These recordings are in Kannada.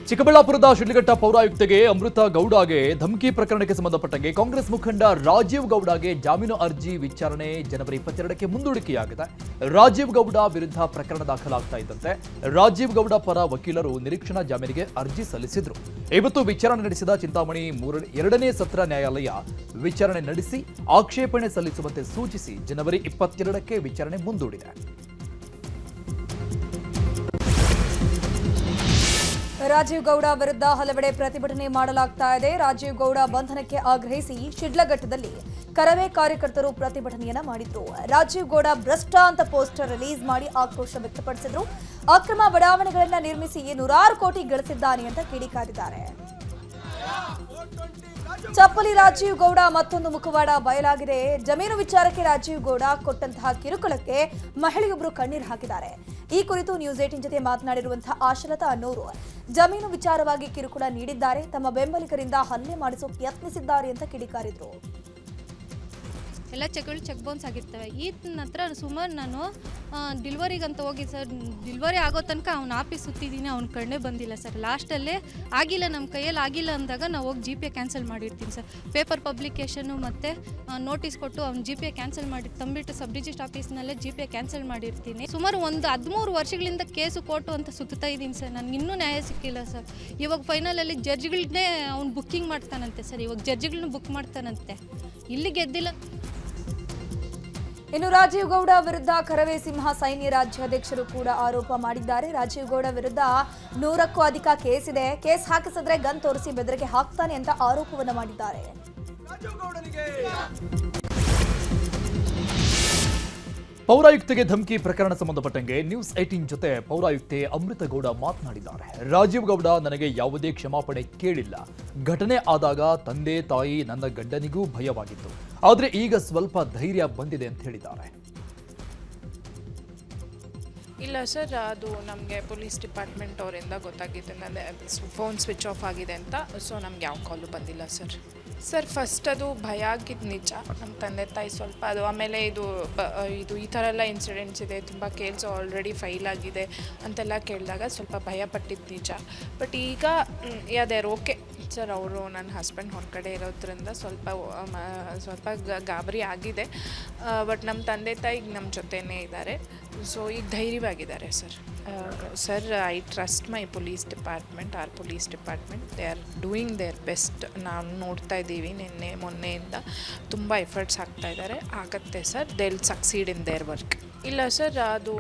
ಚಿಕ್ಕಬಳ್ಳಾಪುರದ ಶಿಡ್ಲಘಟ್ಟ ಪೌರಾಯುಕ್ತೆಗೆ ಅಮೃತ ಗೌಡಗೆ ಧಮಕಿ ಪ್ರಕರಣಕ್ಕೆ ಸಂಬಂಧಪಟ್ಟಂಗೆ ಕಾಂಗ್ರೆಸ್ ಮುಖಂಡ ರಾಜೀವ್ ಗೌಡಗೆ ಜಾಮೀನು ಅರ್ಜಿ ವಿಚಾರಣೆ ಜನವರಿ 22ಕ್ಕೆ ಮುಂದೂಡಿಕೆಯಾಗಿದೆ. ರಾಜೀವ್ ಗೌಡ ವಿರುದ್ಧ ಪ್ರಕರಣ ದಾಖಲಾಗ್ತಾ ಇದ್ದಂತೆ ರಾಜೀವ್ ಗೌಡ ಪರ ವಕೀಲರು ನಿರೀಕ್ಷಣಾ ಜಾಮೀನಿಗೆ ಅರ್ಜಿ ಸಲ್ಲಿಸಿದ್ರು. ಇವತ್ತು ವಿಚಾರಣೆ ನಡೆಸಿದ ಚಿಂತಾಮಣಿ 2ನೇ ಸತ್ರ ನ್ಯಾಯಾಲಯ ವಿಚಾರಣೆ ನಡೆಸಿ ಆಕ್ಷೇಪಣೆ ಸಲ್ಲಿಸುವಂತೆ ಸೂಚಿಸಿ ಜನವರಿ 22ಕ್ಕೆ ವಿಚಾರಣೆ ಮುಂದೂಡಿದೆ. ರಾಜೀವ್ ಗೌಡ ವಿರುದ್ಧ ಹಲವೆಡೆ ಪ್ರತಿಭಟನೆ ಮಾಡಲಾಗ್ತಾ ಇದೆ. ರಾಜೀವ್ ಗೌಡ ಬಂಧನಕ್ಕೆ ಆಗ್ರಹಿಸಿ ಶಿಡ್ಲಘಟ್ಟದಲ್ಲಿ ಕರವೇ ಕಾರ್ಯಕರ್ತರು ಪ್ರತಿಭಟನೆಯನ್ನ ಮಾಡಿದ್ರು. ರಾಜೀವ್ ಗೌಡ ಭ್ರಷ್ಟ ಅಂತ ಪೋಸ್ಟರ್ ರಿಲೀಸ್ ಮಾಡಿ ಆಕ್ರೋಶ ವ್ಯಕ್ತಪಡಿಸಿದ್ರು. ಅಕ್ರಮ ಬಡಾವಣೆಗಳನ್ನ ನಿರ್ಮಿಸಿ ನೂರಾರು ಕೋಟಿ ಗಳಿಸಿದ್ದಾನೆ ಅಂತ ಕಿಡಿಕಾರಿದ್ದಾರೆ. ಚಪ್ಪಲಿ ರಾಜೀವ್ ಗೌಡ ಮತ್ತೊಂದು ಮುಖವಾಡ ಬಯಲಾಗಿದೆ. ಜಮೀನು ವಿಚಾರಕ್ಕೆ ರಾಜೀವ್ ಗೌಡ ಕೊಟ್ಟಂತಹ ಕಿರುಕುಳಕ್ಕೆ ಮಹಿಳೆಯೊಬ್ಬರು ಕಣ್ಣೀರು ಹಾಕಿದ್ದಾರೆ. ಈ ಕುರಿತು ನ್ಯೂಸ್ 18 ಜೊತೆ ಮಾತನಾಡಿರುವಂತಹ ಆಶಲತಾ ಅನ್ನೋರು ಜಮೀನು ವಿಚಾರವಾಗಿ ಕಿರುಕುಳ ನೀಡಿದ್ದಾರೆ, ತಮ್ಮ ಬೆಂಬಲಿಗರಿಂದ ಹಲ್ಲೆ ಮಾಡಿಸೋಕೆ ಯತ್ನಿಸಿದ್ದಾರೆ ಅಂತ ಕಿಡಿಕಾರಿದ್ರು. ಎಲ್ಲ ಚೆಕ್ ಬೌನ್ಸ್ ಆಗಿರ್ತವೆ. ಈ ನಂತರ ಸುಮಾರು ನಾನು ಡಿಲ್ವರಿಗಂತ ಹೋಗಿ ಸರ್, ಡಿಲ್ವರಿ ಆಗೋ ತನಕ ಅವ್ನ ಆಫೀಸ್ ಸುತ್ತಿದ್ದೀನಿ, ಅವ್ನ ಕಣ್ಣೇ ಬಂದಿಲ್ಲ ಸರ್. ಲಾಸ್ಟಲ್ಲೇ ಆಗಿಲ್ಲ, ನಮ್ಮ ಕೈಯಲ್ಲಿ ಆಗಿಲ್ಲ ಅಂದಾಗ ನಾವು ಹೋಗಿ GPA ಕ್ಯಾನ್ಸಲ್ ಮಾಡಿರ್ತೀನಿ ಸರ್. ಪೇಪರ್ ಪಬ್ಲಿಕೇಶನ್ನು ಮತ್ತು ನೋಟಿಸ್ ಕೊಟ್ಟು ಅವ್ನು GPA ಕ್ಯಾನ್ಸಲ್ ಮಾಡಿ ತಂಬಿಟ್ಟು ಸಬ್ ರಿಜಿಸ್ಟ್ರ್ ಆಫೀಸ್ನಲ್ಲೇ GPA ಕ್ಯಾನ್ಸಲ್ ಮಾಡಿರ್ತೀನಿ. ಸುಮಾರು ಒಂದು 13 ವರ್ಷಗಳಿಂದ ಕೇಸು ಕೋರ್ಟು ಅಂತ ಸುತ್ತಾ ಇದ್ದೀನಿ ಸರ್. ನನಗೆ ಇನ್ನೂ ನ್ಯಾಯ ಸಿಕ್ಕಿಲ್ಲ ಸರ್. ಇವಾಗ ಫೈನಲಲ್ಲಿ ಜಡ್ಜ್ಗಳನ್ನೇ ಅವ್ನು ಬುಕ್ಕಿಂಗ್ ಮಾಡ್ತಾನಂತೆ ಸರ್. ಇವಾಗ ಜಡ್ಜ್ಗಳನ್ನ ಬುಕ್ ಮಾಡ್ತಾನಂತೆ. ಇಲ್ಲಿ ಗೆದ್ದಿಲ್ಲ. ಇನ್ನು ರಾಜೀವ್ ಗೌಡ ವಿರುದ್ಧ ಕರವೇ ಸಿಂಹ ಸೈನ್ಯ ರಾಜ್ಯಾಧ್ಯಕ್ಷರು ಕೂಡ ಆರೋಪ ಮಾಡಿದ್ದಾರೆ. ರಾಜೀವ್ ಗೌಡ ವಿರುದ್ಧ 100ಕ್ಕೂ ಅಧಿಕ ಕೇಸ್ ಇದೆ. ಕೇಸ್ ಹಾಕಿಸಿದ್ರೆ ಗನ್ ತೋರಿಸಿ ಬೆದರಿಕೆ ಹಾಕ್ತಾನೆ ಅಂತ ಆರೋಪವನ್ನ ಮಾಡಿದ್ದಾರೆ. ಪೌರಾಯುಕ್ತೆಗೆ ಧಮಕಿ ಪ್ರಕರಣ ಸಂಬಂಧಪಟ್ಟಂಗೆ ನ್ಯೂಸ್ 18 ಜೊತೆ ಪೌರಾಯುಕ್ತೆ ಅಮೃತ ಗೌಡ ಮಾತನಾಡಿದ್ದಾರೆ. ರಾಜೀವ್ ಗೌಡ ನನಗೆ ಯಾವುದೇ ಕ್ಷಮಾಪಣೆ ಕೇಳಿಲ್ಲ. ಘಟನೆ ಆದಾಗ ತಂದೆ ತಾಯಿ ನನ್ನ ಗಂಡನಿಗೂ ಭಯವಾಗಿತ್ತು, ಆದರೆ ಈಗ ಸ್ವಲ್ಪ ಧೈರ್ಯ ಬಂದಿದೆ ಅಂತ ಹೇಳಿದ್ದಾರೆ. ಇಲ್ಲ ಸರ್, ಅದು ನಮಗೆ ಪೊಲೀಸ್ ಡಿಪಾರ್ಟ್ಮೆಂಟ್ ಅವರಿಂದ ಗೊತ್ತಾಗಿದೆ. ನನ್ನ ಫೋನ್ ಸ್ವಿಚ್ ಆಫ್ ಆಗಿದೆ ಅಂತ. ಸೊ ನಮ್ಗೆ ಯಾವ ಕಾಲು ಬಂದಿಲ್ಲ ಸರ್. ಸರ್ ಫಸ್ಟ್ ಅದು ಭಯ ಆಗಿದ್ದು ನಿಜ. ನಮ್ಮ ತಂದೆ ತಾಯಿ ಸ್ವಲ್ಪ ಅದು, ಆಮೇಲೆ ಇದು ಈ ಥರ ಎಲ್ಲ ಇನ್ಸಿಡೆಂಟ್ಸ್ ಇದೆ, ತುಂಬ ಕೇಸ್ ಆಲ್ರೆಡಿ ಫೈಲ್ ಆಗಿದೆ ಅಂತೆಲ್ಲ ಕೇಳಿದಾಗ ಸ್ವಲ್ಪ ಭಯ ಪಟ್ಟಿದ್ದು ನಿಜ. ಬಟ್ ಈಗ ಯಾವ್ದಾರು ಓಕೆ ಸರ್, ಅವರು ನನ್ನ ಹಸ್ಬೆಂಡ್ ಹೊರಗಡೆ ಇರೋದ್ರಿಂದ ಸ್ವಲ್ಪ ಗಾಬರಿ ಆಗಿದೆ. ಬಟ್ ನಮ್ಮ ತಂದೆ ತಾಯಿ ನಮ್ಮ ಜೊತೆನೇ ಇದ್ದಾರೆ. ಸೊ ಈಗ ಧೈರ್ಯವಾಗಿದ್ದಾರೆ sir. Sir, I trust my police department. Our police department they are doing their best. ನಾವು ನೋಡ್ತಾ ಇದ್ದೀವಿ, ಮೊನ್ನೆಯಿಂದ ತುಂಬ ಎಫರ್ಟ್ಸ್ ಹಾಕ್ತಾ ಇದ್ದಾರೆ. ಆಗತ್ತೆ sir, they will succeed in their work. ಇಲ್ಲ ಸರ್, ಅದು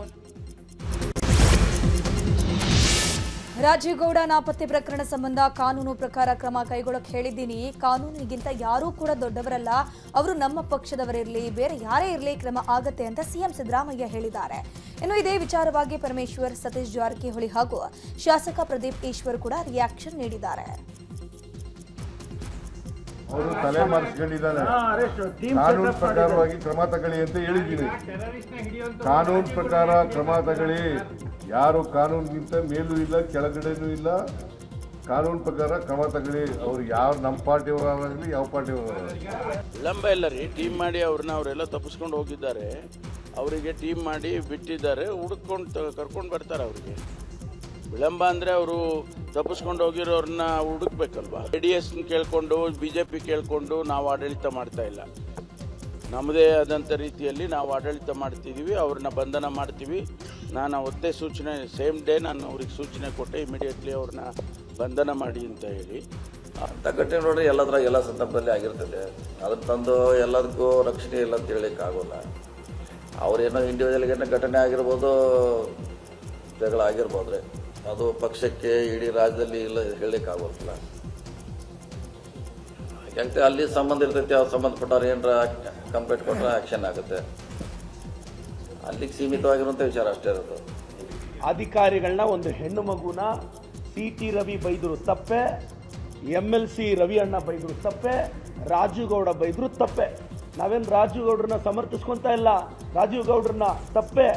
ರಾಜೀವ್ ಗೌಡ ನಾಪತ್ತೆ ಪ್ರಕರಣ ಸಂಬಂಧ ಕಾನೂನು ಪ್ರಕಾರ ಕ್ರಮ ಕೈಗೊಳ್ಳಕ್ಕೆ ಹೇಳಿದ್ದೀನಿ. ಕಾನೂನಿಗಿಂತ ಯಾರೂ ಕೂಡ ದೊಡ್ಡವರಲ್ಲ. ಅವರು ನಮ್ಮ ಪಕ್ಷದವರಿರಲಿ, ಬೇರೆ ಯಾರೇ ಇರಲಿ, ಕ್ರಮ ಆಗತ್ತೆ ಅಂತ ಸಿಎಂ ಸಿದ್ದರಾಮಯ್ಯ ಹೇಳಿದ್ದಾರೆ. ಇನ್ನು ಇದೇ ವಿಚಾರವಾಗಿ ಪರಮೇಶ್ವರ್, ಸತೀಶ್ ಜಾರಕಿಹೊಳಿ ಹಾಗೂ ಶಾಸಕ ಪ್ರದೀಪ್ ಈಶ್ವರ್ ಕೂಡ ರಿಯಾಕ್ಷನ್ ನೀಡಿದ್ದಾರೆ. ಅವರು ತಲೆ ಮಾರಿಸ್ಕೊಂಡಿದ್ದಾನೆ. ಕಾನೂನು ಪ್ರಕಾರವಾಗಿ ಕ್ರಮ ತಗೊಳ್ಳಿ ಅಂತ ಹೇಳಿದ್ದೀನಿ. ಕಾನೂನು ಪ್ರಕಾರ ಕ್ರಮ ತಗೊಳ್ಳಿ. ಯಾರು ಕಾನೂನಿಗಿಂತ ಮೇಲೂ ಇಲ್ಲ, ಕೆಳಗಡೆನೂ ಇಲ್ಲ. ಕಾನೂನು ಪ್ರಕಾರ ಕ್ರಮ ತಗೊಳ್ಳಿ. ಅವ್ರು ಯಾರು ನಮ್ಮ ಪಾರ್ಟಿಯವರಾಗಲಿ ಯಾವ ಪಾರ್ಟಿಯವರಾಗಲಿ ವಿಳಂಬ ಇಲ್ಲ ರೀ. ಟೀಮ್ ಮಾಡಿ ಅವರೆಲ್ಲ ತಪ್ಪಿಸ್ಕೊಂಡು ಹೋಗಿದ್ದಾರೆ. ಅವರಿಗೆ ಟೀಮ್ ಮಾಡಿ ಬಿಟ್ಟಿದ್ದಾರೆ. ಕರ್ಕೊಂಡು ಬರ್ತಾರೆ. ಅವರಿಗೆ ವಿಳಂಬ ಅಂದರೆ ಅವರು ತಪ್ಪಿಸ್ಕೊಂಡು ಹೋಗಿರೋರನ್ನ ಹುಡುಕ್ಬೇಕಲ್ವಾ. JDS ಕೇಳಿಕೊಂಡು BJP ಕೇಳಿಕೊಂಡು ನಾವು ಆಡಳಿತ ಮಾಡ್ತಾ ಇಲ್ಲ. ನಮ್ಮದೇ ಆದಂಥ ರೀತಿಯಲ್ಲಿ ನಾವು ಆಡಳಿತ ಮಾಡ್ತಿದ್ದೀವಿ. ಅವ್ರನ್ನ ಬಂಧನ ಮಾಡ್ತೀವಿ. ನಾನು ಅವತ್ತೇ ಸೂಚನೆ, ಸೇಮ್ ಡೇ ನಾನು ಅವ್ರಿಗೆ ಸೂಚನೆ ಕೊಟ್ಟೆ, ಇಮಿಡಿಯೇಟ್ಲಿ ಅವ್ರನ್ನ ಬಂಧನ ಮಾಡಿ ಅಂತ ಹೇಳಿ. ಅಂಥ ಘಟನೆ ನೋಡ್ರಿ ಎಲ್ಲ ಸಂದರ್ಭದಲ್ಲಿ ಆಗಿರ್ತದೆ. ಅದನ್ನು ತಂದು ಎಲ್ಲದಕ್ಕೂ ರಕ್ಷಣೆ ಇಲ್ಲ ಅಂತ ಹೇಳಲಿಕ್ಕಾಗೋಲ್ಲ. ಅವರೇನೋ ಇಂಡಿವಿಜುವಲ್ಗೇನೋ ಘಟನೆ ಆಗಿರ್ಬೋದು, ಜಗಳ ಆಗಿರ್ಬೋದ್ರಿ. ಅದು ಪಕ್ಷಕ್ಕೆ ಇಡೀ ರಾಜ್ಯದಲ್ಲಿ ಇಲ್ಲ ಹೇಳಲಿಕ್ಕಾಗೋಲ್ಲ. ಯಾಕೆ ಅಲ್ಲಿ ಸಂಬಂಧ ಇರ್ತೈತಿ. ಅವ್ರು ಸಂಬಂಧಪಟ್ಟವ್ರು ಏನರ ಕಂಪ್ಲೇಂಟ್ ಕೊಟ್ಟರೆ ಆ್ಯಕ್ಷನ್ ಆಗುತ್ತೆ. ಅಲ್ಲಿಗೆ ಸೀಮಿತವಾಗಿರುವಂಥ ವಿಚಾರ ಅಷ್ಟೇ ಇರೋದು. ಅಧಿಕಾರಿಗಳನ್ನ ಒಂದು ಹೆಣ್ಣು ಮಗುನ CT ರವಿ ಬೈದರು ತಪ್ಪೆ, MLC ರವಿ ಅಣ್ಣ ಬೈದರು ತಪ್ಪೆ, ರಾಜೀವ್ ಗೌಡ ಬೈದರು ತಪ್ಪೆ. ನಾವೇನು ರಾಜೀವ್ ಗೌಡ್ರನ್ನ ಸಮರ್ಥಿಸ್ಕೊತಾ ಇಲ್ಲ. ರಾಜೀವ್ ಗೌಡ್ರನ್ನ ತಪ್ಪೆ.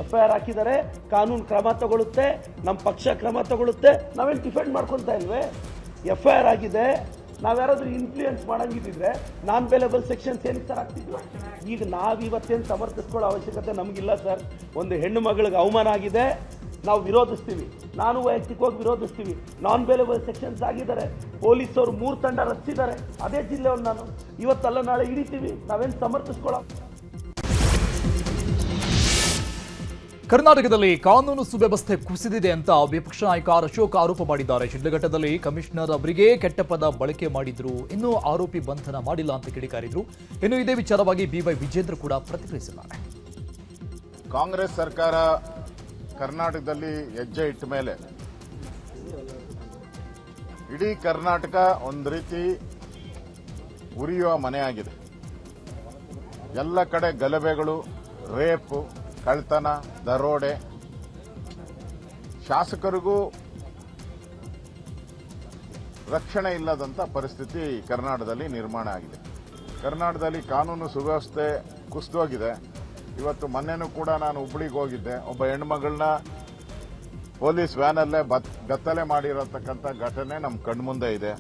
FIR ಹಾಕಿದ್ದಾರೆ, ಕಾನೂನು ಕ್ರಮ ತಗೊಳುತ್ತೆ, ನಮ್ಮ ಪಕ್ಷ ಕ್ರಮ ತಗೊಳುತ್ತೆ. ನಾವೇನು ಡಿಫೆಂಡ್ ಮಾಡ್ಕೊತಾ ಇಲ್ವೇ? FIR ಆಗಿದೆ. ನಾವ್ಯಾರಾದ್ರೂ ಇನ್ಫ್ಲೂಯೆನ್ಸ್ ಮಾಡಂಗಿದ್ರೆ ನಾನ್ ಬೇಲೆಬಲ್ ಸೆಕ್ಷನ್ಸ್ ಏನಕ್ಕೆ ಸರ್ ಆಗ್ತಿದ್ವಿ? ಈಗ ನಾವಿವತ್ತೇನು ಸಮರ್ಥಿಸ್ಕೊಳ್ಳೋ ಅವಶ್ಯಕತೆ ನಮಗಿಲ್ಲ ಸರ್. ಒಂದು ಹೆಣ್ಣು ಮಗಳಿಗೆ ಅವಮಾನ ಆಗಿದೆ, ನಾವು ವಿರೋಧಿಸ್ತೀವಿ. ನಾನು ವೈಯಕ್ತಿಕವಾಗಿ ವಿರೋಧಿಸ್ತೀವಿ. ನಾನ್ ಬೇಲೆಬಲ್ ಸೆಕ್ಷನ್ಸ್ ಆಗಿದ್ದಾರೆ. ಪೊಲೀಸರು 3 ತಂಡ ರಚಿಸಿದ್ದಾರೆ. ಅದೇ ಜಿಲ್ಲೆಯವ್ರು ನಾನು ಇವತ್ತಲ್ಲ ನಾಳೆ ಹಿಡಿತೀವಿ. ನಾವೇನು ಸಮರ್ಥಿಸ್ಕೊಳ್ಳೋ. ಕರ್ನಾಟಕದಲ್ಲಿ ಕಾನೂನು ಸುವ್ಯವಸ್ಥೆ ಕುಸಿದಿದೆ ಅಂತ ವಿಪಕ್ಷ ನಾಯಕ ಅಶೋಕ್ ಆರೋಪ ಮಾಡಿದ್ದಾರೆ. ಶಿಡ್ಲಘಟ್ಟದಲ್ಲಿ ಕಮಿಷನರ್ ಅವರಿಗೆ ಕೆಟ್ಟ ಪದ ಬಳಕೆ ಮಾಡಿದ್ರು, ಇನ್ನೂ ಆರೋಪಿ ಬಂಧನ ಮಾಡಿಲ್ಲ ಅಂತ ಕಿಡಿಕಾರಿದ್ರು. ಇನ್ನು ಇದೇ ವಿಚಾರವಾಗಿ ಬಿವೈ ವಿಜೇಂದ್ರ ಕೂಡ ಪ್ರತಿಕ್ರಿಯಿಸಿದ್ದಾರೆ. ಕಾಂಗ್ರೆಸ್ ಸರ್ಕಾರ ಕರ್ನಾಟಕದಲ್ಲಿ ಹೆಜ್ಜೆ ಇಟ್ಟ ಮೇಲೆ ಇಡೀ ಕರ್ನಾಟಕ ಒಂದು ರೀತಿ ಉರಿಯುವ ಮನೆಯಾಗಿದೆ. ಎಲ್ಲ ಕಡೆ ಗಲಭೆಗಳು, ರೇಪು, ಕಳ್ತನ, ದರೋಡೆ, ಶಾಸಕರಿಗೂ ರಕ್ಷಣೆ ಇಲ್ಲದಂತ ಪರಿಸ್ಥಿತಿ ಕರ್ನಾಟಕದಲ್ಲಿ ನಿರ್ಮಾಣ ಆಗಿದೆ. ಕರ್ನಾಟಕದಲ್ಲಿ ಕಾನೂನು ಸುವ್ಯವಸ್ಥೆ ಕುಸಿದೋಗಿದೆ. ಇವತ್ತು ಮೊನ್ನೆನೂ ಕೂಡ ನಾನು ಹುಬ್ಬಳ್ಳಿಗೆ ಹೋಗಿದ್ದೆ. ಒಬ್ಬ ಹೆಣ್ಮಗಳನ್ನ ಪೊಲೀಸ್ ವ್ಯಾನಲ್ಲೇ ಗತ್ತಲೆ ಮಾಡಿರತಕ್ಕಂಥ ಘಟನೆ ನಮ್ಮ ಕಣ್ಮುಂದೆ ಇದೆ.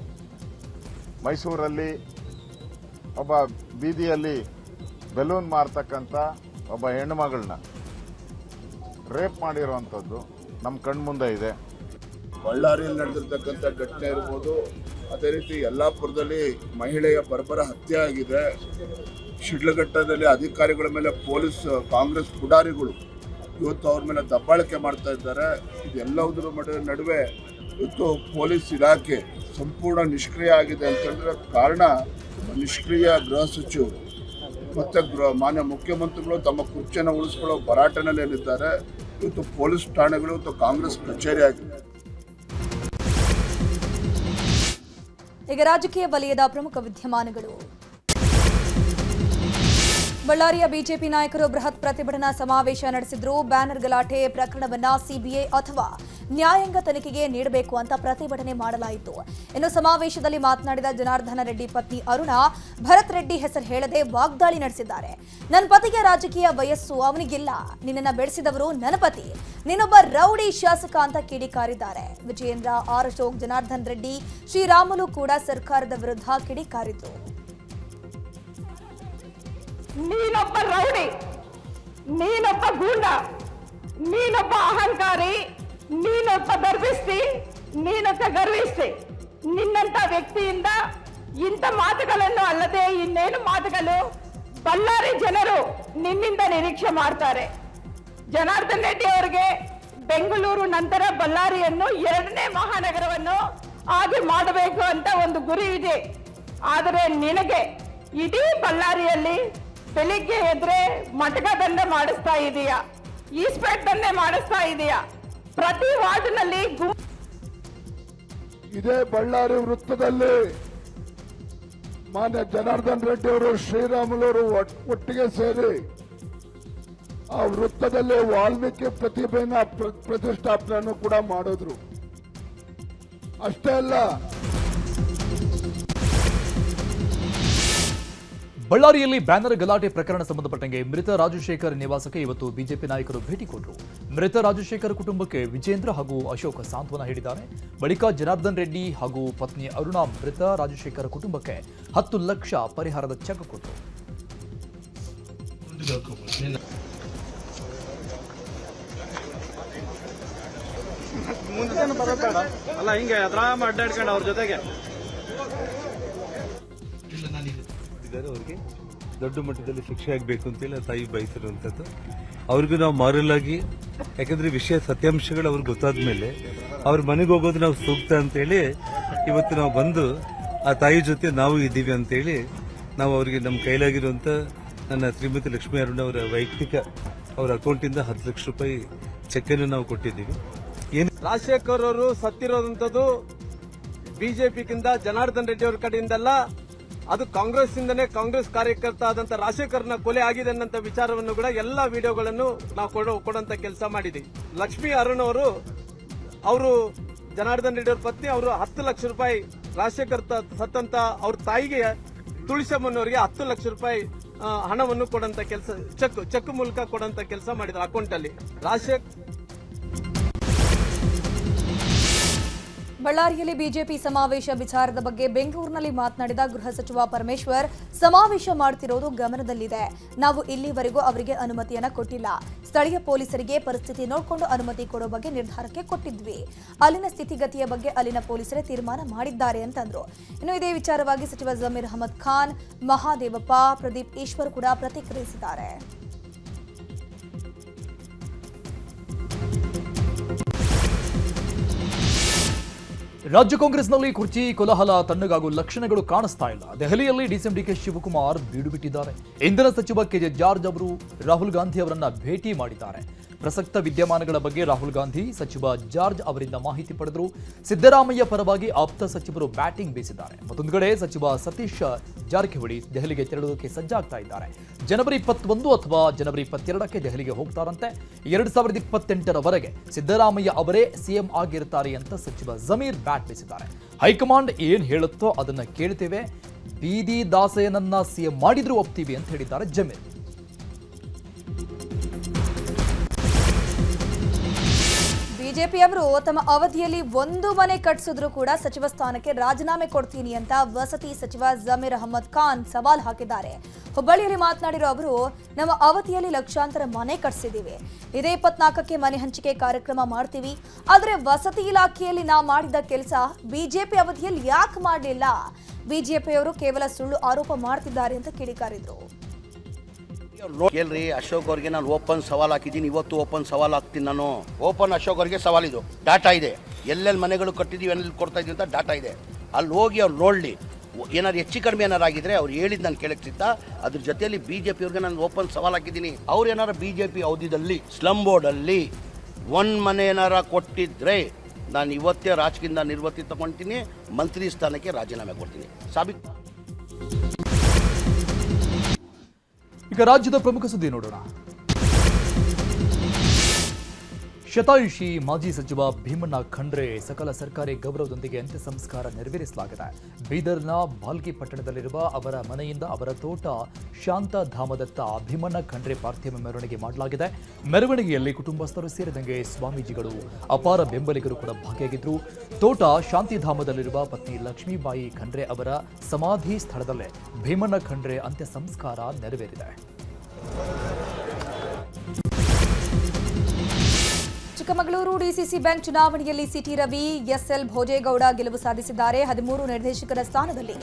ಮೈಸೂರಲ್ಲಿ ಒಬ್ಬ ಬೀದಿಯಲ್ಲಿ ಬೆಲೂನ್ ಮಾರ್ತಕ್ಕಂಥ ಒಬ್ಬ ಹೆಣ್ಣುಮಗಳನ್ನ ರೇಪ್ ಮಾಡಿರುವಂಥದ್ದು ನಮ್ಮ ಕಣ್ಮುಂದೆ ಇದೆ. ಬಳ್ಳಾರಿಯಲ್ಲಿ ನಡೆದಿರ್ತಕ್ಕಂಥ ಘಟನೆ ಇರ್ಬೋದು, ಅದೇ ರೀತಿ ಯಲ್ಲಾಪುರದಲ್ಲಿ ಮಹಿಳೆಯ ಬರ್ಬರ ಹತ್ಯೆ ಆಗಿದೆ. ಶಿಡ್ಲಘಟ್ಟದಲ್ಲಿ ಅಧಿಕಾರಿಗಳ ಮೇಲೆ ಪೊಲೀಸ್ ಕಾಂಗ್ರೆಸ್ ಪುಡಾರಿಗಳು ಇವತ್ತು ಅವ್ರ ಮೇಲೆ ದಬ್ಬಾಳಿಕೆ ಮಾಡ್ತಾ ಇದ್ದಾರೆ. ಇದೆಲ್ಲದರ ನಡುವೆ ಇವತ್ತು ಪೊಲೀಸ್ ಇಲಾಖೆ ಸಂಪೂರ್ಣ ನಿಷ್ಕ್ರಿಯ ಆಗಿದೆ ಅಂತ ಹೇಳಿದ್ರೆ ಕಾರಣ ನಿಷ್ಕ್ರಿಯ ಗೃಹ ಸಚಿವರು ಮತ್ತೆ ಮಾನ್ಯ ಮುಖ್ಯಮಂತ್ರಿಗಳು ತಮ್ಮ ಕುರ್ಚಿಯನ್ನು ಉಳಿಸ್ಕೊಳ್ಳೋ ಭರಾಟೆನಲ್ಲಿದ್ದಾರೆ. ಇವತ್ತು ಪೊಲೀಸ್ ಠಾಣೆಗಳು ಇವತ್ತು ಕಾಂಗ್ರೆಸ್ ಕಚೇರಿ ಆಗಿದೆ. ಈಗ ರಾಜಕೀಯ ವಲಯದ ಪ್ರಮುಖ ವಿದ್ಯಮಾನಗಳು. ಬಳ್ಳಾರಿಯ ಬಿಜೆಪಿ ನಾಯಕರು ಬೃಹತ್ ಪ್ರತಿಭಟನಾ ಸಮಾವೇಶ ನಡೆಸಿದ್ರು. ಬ್ಯಾನರ್ ಗಲಾಟೆ ಪ್ರಕರಣವನ್ನ ಸಿಬಿಐ ಅಥವಾ ನ್ಯಾಯಾಂಗ ತನಿಖೆಗೆ ನೀಡಬೇಕು ಅಂತ ಪ್ರತಿಭಟನೆ ಮಾಡಲಾಯಿತು. ಇನ್ನು ಸಮಾವೇಶದಲ್ಲಿ ಮಾತನಾಡಿದ ಜನಾರ್ದನ ರೆಡ್ಡಿ ಪತ್ನಿ ಅರುಣಾ, ಭರತ್ ರೆಡ್ಡಿ ಹೆಸರು ಹೇಳದೆ ವಾಗ್ದಾಳಿ ನಡೆಸಿದ್ದಾರೆ. ನನ್ನ ಪತಿಗೆ ರಾಜಕೀಯ ವಯಸ್ಸು ಅವನಿಗಿಲ್ಲ, ನಿನ್ನನ್ನ ಬೆಳೆಸಿದವರು ನನ್ನ ಪತಿ, ನೀನೊಬ್ಬ ರೌಡಿ ಶಾಸಕ ಅಂತ ಕಿಡಿಕಾರಿದ್ದಾರೆ. ವಿಜಯೇಂದ್ರ, ಆರ್ ಅಶೋಕ್, ಜನಾರ್ದನ್ ರೆಡ್ಡಿ, ಶ್ರೀರಾಮುಲು ಕೂಡ ಸರ್ಕಾರದ ವಿರುದ್ಧ ಕಿಡಿಕಾರಿದ್ರು. ನೀನೊಬ್ಬ ರೌಡಿ, ನೀನೊಬ್ಬ ಗೂಂಡ, ನೀನೊಬ್ಬ ಅಹಂಕಾರಿ, ನೀನೊಬ್ಬ ಗರ್ವಿಷ್ಠಿ, ನೀನೊಬ್ಬ ಗರ್ವಿಷ್ಠಿ. ನಿನ್ನಂತ ವ್ಯಕ್ತಿಯಿಂದ ಇಂಥ ಮಾತುಗಳನ್ನು ಅಲ್ಲದೆ ಇನ್ನೇನು ಮಾತುಗಳು ಬಳ್ಳಾರಿ ಜನರು ನಿನ್ನಿಂದ ನಿರೀಕ್ಷೆ ಮಾಡ್ತಾರೆ. ಜನಾರ್ದನ್ ರೆಡ್ಡಿ ಅವರಿಗೆ ಬೆಂಗಳೂರು ನಂತರ ಬಳ್ಳಾರಿಯನ್ನು 2ನೇ ಮಹಾನಗರವನ್ನು ಆಗಿ ಮಾಡಬೇಕು ಅಂತ ಒಂದು ಗುರಿ ಇದೆ. ಆದರೆ ನಿನಗೆ ಇಡೀ ಬಳ್ಳಾರಿಯಲ್ಲಿ ಬೆಳಿಗ್ಗೆ ಎದ್ರೆ ಮಟಕ ದಂಧೆ ಮಾಡಿಸ್ತಾ ಇದೀಯಾ, ಈಸ್ಪೇಟ್ ದಂಧೆ ಮಾಡಿಸ್ತಾ ಇದೀಯಾ. ಪ್ರತಿ ವಾರ್ಡ್ನಲ್ಲಿ ಇದೇ ಬಳ್ಳಾರಿ ವೃತ್ತದಲ್ಲಿ ಮಾನ್ಯ ಜನಾರ್ದನ್ ರೆಡ್ಡಿ ಅವರು, ಶ್ರೀರಾಮುಲು ಅವರು ಒಟ್ಟಿಗೆ ಸೇರಿ ಆ ವೃತ್ತದಲ್ಲಿ ವಾಲ್ಮೀಕಿ ಪ್ರತಿಭೆನ ಪ್ರತಿಷ್ಠಾಪನೆಯನ್ನು ಕೂಡ ಮಾಡಿದ್ರು. ಅಷ್ಟೇ ಅಲ್ಲ, ಬಳ್ಳಾರಿಯಲ್ಲಿ ಬ್ಯಾನರ್ ಗಲಾಟೆ ಪ್ರಕರಣ ಸಂಬಂಧಪಟ್ಟಂಗೆ ಮೃತ ರಾಜಶೇಖರ್ ನಿವಾಸಕ್ಕೆ ಇವತ್ತು ಬಿಜೆಪಿ ನಾಯಕರು ಭೇಟಿ ಕೊಟ್ಟರು. ಮೃತ ರಾಜಶೇಖರ್ ಕುಟುಂಬಕ್ಕೆ ವಿಜೇಂದ್ರ ಹಾಗೂ ಅಶೋಕ್ ಸಾಂತ್ವನ ಹೇಳಿದ್ದಾರೆ. ಬಳಿಕ ಜನಾರ್ದನ್ ರೆಡ್ಡಿ ಹಾಗೂ ಪತ್ನಿ ಅರುಣಾ ಮೃತ ರಾಜಶೇಖರ್ ಕುಟುಂಬಕ್ಕೆ 10 ಲಕ್ಷ ಪರಿಹಾರದ ಚೆಕ್ ಕೊಟ್ಟರು. ಅಲ್ಲ ಹಿಂಗೆ ಅದ್ರಾಮ ಅಡ್ಡಾಡ್ಕೊಂಡು ಅವ್ರ ಜೊತೆಗೆ ಅವ್ರಿಗೆ ದೊಡ್ಡ ಮಟ್ಟದಲ್ಲಿ ಶಿಕ್ಷೆ ಆಗಬೇಕು ಅಂತೇಳಿ ತಾಯಿ ಬಯಸಿರುವಂಥದ್ದು. ಅವ್ರಿಗೂ ನಾವು ಮಾರಲ್ ಆಗಿ, ಯಾಕಂದ್ರೆ ವಿಷಯ ಸತ್ಯಾಂಶಗಳು ಅವ್ರಿಗೆ ಗೊತ್ತಾದ ಮೇಲೆ ಅವ್ರ ಮನೆಗೆ ಹೋಗೋದು ನಾವು ಸೂಕ್ತ ಅಂತೇಳಿ ಇವತ್ತು ನಾವು ಬಂದು ಆ ತಾಯಿ ಜೊತೆ ನಾವು ಇದ್ದೀವಿ ಅಂತೇಳಿ ನಾವು ಅವರಿಗೆ ನಮ್ಮ ಕೈಲಾಗಿರುವಂಥ ನನ್ನ ಶ್ರೀಮತಿ ಲಕ್ಷ್ಮೀ ಅರುಣ್ ಅವರ ವೈಯಕ್ತಿಕ ಅವರ ಅಕೌಂಟಿಂದ 10 ಲಕ್ಷ ರೂಪಾಯಿ ಚೆಕ್ ಅನ್ನು ನಾವು ಕೊಟ್ಟಿದ್ದೀವಿ. ರಾಜಶೇಖರ್ ಅವರು ಸತ್ತಿರೋದಂಥದ್ದು ಬಿಜೆಪಿಗಿಂತ ಜನಾರ್ದನ್ ರೆಡ್ಡಿ ಅವರ ಕಡೆಯಿಂದಲ್ಲ, ಅದು ಕಾಂಗ್ರೆಸ್ ಇಂದನೇ ಕಾಂಗ್ರೆಸ್ ಕಾರ್ಯಕರ್ತ ಆದಂತ ರಾಜಶೇಖರ್ನ ಕೊಲೆ ಆಗಿದೆ ಅನ್ನಂತ ವಿಚಾರವನ್ನು ಕೂಡ ಎಲ್ಲಾ ವಿಡಿಯೋಗಳನ್ನು ನಾವು ಕೊಡುವಂತ ಕೆಲಸ ಮಾಡಿದ್ವಿ. ಲಕ್ಷ್ಮೀ ಅರುಣ್ ಅವರು ಜನಾರ್ದನ್ ರೆಡ್ಡಿ ಅವ್ರ ಪತ್ನಿ, ಅವರು 10 ಲಕ್ಷ ರೂಪಾಯಿ ರಾಜಶೇಖರ್ ಸತ್ತಂತ ಅವ್ರ ತಾಯಿಗೆ ತುಳಸಮ್ಮನವರಿಗೆ 10 ಲಕ್ಷ ರೂಪಾಯಿ ಹಣವನ್ನು ಕೊಡಂತ ಕೆಲಸ, ಚೆಕ್ ಮೂಲಕ ಕೊಡಂತ ಕೆಲಸ ಮಾಡಿದ್ರು ಅಕೌಂಟ್ ಅಲ್ಲಿ. ಬಳ್ಳಾರಿಯಲ್ಲಿ ಬಿಜೆಪಿ ಸಮಾವೇಶ ವಿಚಾರದ ಬಗ್ಗೆ ಬೆಂಗಳೂರಿನಲ್ಲಿ ಮಾತನಾಡಿದ ಗೃಹ ಸಚಿವ ಪರಮೇಶ್ವರ್, ಸಮಾವೇಶ ಮಾಡ್ತಿರೋದು ಗಮನದಲ್ಲಿದೆ. ನಾವು ಇಲ್ಲಿವರೆಗೂ ಅವರಿಗೆ ಅನುಮತಿಯನ್ನ ಕೊಟ್ಟಿಲ್ಲ. ಸ್ಥಳೀಯ ಪೊಲೀಸರಿಗೆ ಪರಿಸ್ಥಿತಿ ನೋಡಿಕೊಂಡು ಅನುಮತಿ ಕೊಡೋ ಬಗ್ಗೆ ನಿರ್ಧಾರಕ್ಕೆ ಕೊಟ್ಟಿದ್ವಿ. ಅಲ್ಲಿನ ಸ್ಥಿತಿಗತಿಯ ಬಗ್ಗೆ ಅಲ್ಲಿನ ಪೊಲೀಸರೇ ತೀರ್ಮಾನ ಮಾಡಿದ್ದಾರೆ ಅಂತಂದ್ರು. ಇನ್ನು ಇದೇ ವಿಚಾರವಾಗಿ ಸಚಿವ ಜಮೀರ್ ಅಹಮದ್ ಖಾನ್, ಮಹಾದೇವಪ್ಪ, ಪ್ರದೀಪ್ ಈಶ್ವರ್ ಕೂಡ ಪ್ರತಿಕ್ರಿಯಿಸಿದ್ದಾರೆ. ರಾಜ್ಯ ಕಾಂಗ್ರೆಸ್ನಲ್ಲಿ ಕುರ್ಚಿ ಕೋಲಾಹಲ ತಣ್ಣಗಾಗುವ ಲಕ್ಷಣಗಳು ಕಾಣಿಸ್ತಾ ಇಲ್ಲ. ದೆಹಲಿಯಲ್ಲಿ ಡಿಸಿಎಂ ಡಿಕೆ ಶಿವಕುಮಾರ್ ಬೀಡು ಬಿಟ್ಟಿದ್ದಾರೆ. ಇಂಧನ ಸಚಿವ ಕೆಜೆ ಜಾರ್ಜ್ ಅವರು ರಾಹುಲ್ ಗಾಂಧಿ ಅವರನ್ನ ಭೇಟಿ ಮಾಡಿದ್ದಾರೆ. ಪ್ರಸಕ್ತ ವಿದ್ಯಮಾನಗಳ ಬಗ್ಗೆ ರಾಹುಲ್ ಗಾಂಧಿ ಸಚಿವ ಜಾರ್ಜ್ ಅವರಿಂದ ಮಾಹಿತಿ ಪಡೆದರು. ಸಿದ್ದರಾಮಯ್ಯ ಪರವಾಗಿ ಆಪ್ತ ಸಚಿವರು ಬ್ಯಾಟಿಂಗ್ ಬೀಸಿದ್ದಾರೆ. ಮತ್ತೊಂದು ಕಡೆ ಸಚಿವ ಸತೀಶ್ ಜಾರಕಿಹೊಳಿ ದೆಹಲಿಗೆ ತೆರಳುವುದಕ್ಕೆ ಸಜ್ಜಾಗ್ತಾ ಇದ್ದಾರೆ. ಜನವರಿ 21 ಅಥವಾ ಜನವರಿ 22ಕ್ಕೆ ದೆಹಲಿಗೆ ಹೋಗ್ತಾರಂತೆ. 2028ರವರೆಗೆ ಸಿದ್ದರಾಮಯ್ಯ ಅವರೇ ಸಿಎಂ ಆಗಿರ್ತಾರೆ ಅಂತ ಸಚಿವ ಜಮೀರ್ ಬ್ಯಾಟ್ ಬೀಸಿದ್ದಾರೆ. ಹೈಕಮಾಂಡ್ ಏನ್ ಹೇಳುತ್ತೋ ಅದನ್ನ ಕೇಳ್ತೇವೆ, ಬೀದಿ ದಾಸಯ್ಯನನ್ನ ಸಿಎಂ ಮಾಡಿದ್ರು ಒಪ್ತೀವಿ ಅಂತ ಹೇಳಿದ್ದಾರೆ ಜಮೀರ್. ಬಿಜೆಪಿಯವರು ತಮ್ಮ ಅವಧಿಯಲ್ಲಿ ಒಂದು ಮನೆ ಕಟ್ಟಿಸಿದ್ರು ಕೂಡ ಸಚಿವ ಸ್ಥಾನಕ್ಕೆ ರಾಜೀನಾಮೆ ಕೊಡ್ತೀನಿ ಅಂತ ವಸತಿ ಸಚಿವ ಜಮೀರ್ ಅಹಮದ್ ಖಾನ್ ಸವಾಲ್ ಹಾಕಿದ್ದಾರೆ. ಹುಬ್ಬಳ್ಳಿಯಲ್ಲಿ ಮಾತನಾಡಿರೋ ಅವರು, ನಮ್ಮ ಅವಧಿಯಲ್ಲಿ ಲಕ್ಷಾಂತರ ಮನೆ ಕಟ್ಟಿಸಿದ್ದೀವಿ. ಇದೇ 24ಕ್ಕೆ ಮನೆ ಹಂಚಿಕೆ ಕಾರ್ಯಕ್ರಮ ಮಾಡ್ತೀವಿ. ಆದರೆ ವಸತಿ ಇಲಾಖೆಯಲ್ಲಿ ನಾವು ಮಾಡಿದ ಕೆಲಸ ಬಿಜೆಪಿ ಅವಧಿಯಲ್ಲಿ ಯಾಕೆ ಮಾಡಲಿಲ್ಲ? ಬಿಜೆಪಿಯವರು ಕೇವಲ ಸುಳ್ಳು ಆರೋಪ ಮಾಡ್ತಿದ್ದಾರೆ ಅಂತ ಕಿಡಿಕಾರಿದ್ರು. ಕೇಳ್ರಿ, ಅಶೋಕ್ ಅವ್ರಿಗೆ ನಾನು ಓಪನ್ ಸವಾಲ್ ಹಾಕಿದ್ದೀನಿ. ಇವತ್ತು ಓಪನ್ ಸವಾಲ್ ಹಾಕ್ತೀನಿ ನಾನು. ಓಪನ್ ಅಶೋಕ್ ಅವ್ರಿಗೆ ಸವಾಲಿದು ಡಾಟಾ ಇದೆ. ಎಲ್ಲೆಲ್ಲಿ ಮನೆಗಳು ಕಟ್ಟಿದೀವಿ, ಎಲ್ಲೆಲ್ಲಿ ಕೊಡ್ತಾ ಇದೀವಿ ಅಂತ ಡಾಟಾ ಇದೆ. ಅಲ್ಲಿ ಹೋಗಿ ಅವ್ರು ನೋಡಲಿ. ಏನಾದ್ರು ಹೆಚ್ಚು ಕಡಿಮೆ ಏನಾರು ಆಗಿದ್ರೆ ಅವ್ರು ಹೇಳಿದ್ದು ನಾನು ಕೇಳಕ್ತಿದ್ದ. ಅದ್ರ ಜೊತೆಯಲ್ಲಿ ಬಿಜೆಪಿ ಅವ್ರಿಗೆ ನಾನು ಓಪನ್ ಸವಾಲ್ ಹಾಕಿದ್ದೀನಿ. ಅವ್ರು ಏನಾರ ಬಿಜೆಪಿ ಅವಧಿಯಲ್ಲಿ ಸ್ಲಮ್ ಬೋರ್ಡಲ್ಲಿ ಒಂದು ಮನೆ ಏನಾರ ಕೊಟ್ಟಿದ್ರೆ ನಾನು ಇವತ್ತೇ ರಾಜಕೀಯದಿಂದ ನಿರ್ವೃತ್ತಿ ತಗೊಳ್ತೀನಿ, ಮಂತ್ರಿ ಸ್ಥಾನಕ್ಕೆ ರಾಜೀನಾಮೆ ಕೊಡ್ತೀನಿ. ಸಾಬೀತು. ಈಗ ರಾಜ್ಯದ ಪ್ರಮುಖ ಸುದ್ದಿ ನೋಡೋಣ. ಶತಾಯುಷಿ ಮಾಜಿ ಸಚಿವ ಭೀಮಣ್ಣ ಖಂಡ್ರೆ ಸಕಲ ಸರ್ಕಾರಿ ಗೌರವದೊಂದಿಗೆ ಅಂತ್ಯ ಸಂಸ್ಕಾರ ನೆರವೇರಿಸಲಾಗಿದೆ. ಬೀದರ್ನ ಬಾಲ್ಕಿ ಪಟ್ಟಣದಲ್ಲಿರುವ ಅವರ ಮನೆಯಿಂದ ಅವರ ತೋಟ ಶಾಂತಧಾಮದತ್ತ ಭೀಮಣ್ಣ ಖಂಡ್ರೆ ಪಾರ್ಥಿವ ಮೆರವಣಿಗೆ ಮಾಡಲಾಗಿದೆ. ಮೆರವಣಿಗೆಯಲ್ಲಿ ಕುಟುಂಬಸ್ಥರು ಸೇರಿದಂತೆ ಸ್ವಾಮೀಜಿಗಳು, ಅಪಾರ ಬೆಂಬಲಿಗರು ಕೂಡ ಭಾಗಿಯಾಗಿದ್ದರು. ತೋಟ ಶಾಂತಿಧಾಮದಲ್ಲಿರುವ ಪತ್ನಿ ಲಕ್ಷ್ಮೀಬಾಯಿ ಖಂಡ್ರೆ ಅವರ ಸಮಾಧಿ ಸ್ಥಳದಲ್ಲೇ ಭೀಮಣ್ಣ ಖಂಡ್ರೆ ಅಂತ್ಯ ಸಂಸ್ಕಾರ ನೆರವೇರಿದೆ. ಚಿಕ್ಕಮಗಳೂರು ಡಿಸಿಸಿ ಬ್ಯಾಂಕ್ ಚುನಾವಣೆಯಲ್ಲಿ ಸಿಟಿ ರವಿ, ಎಸ್ಎಲ್ ಭೋಜೇಗೌಡ ಗೆಲುವು ಸಾಧಿಸಿದ್ದಾರೆ. 13 ನಿರ್ದೇಶಕರ ಸ್ಥಾನದಲ್ಲಿ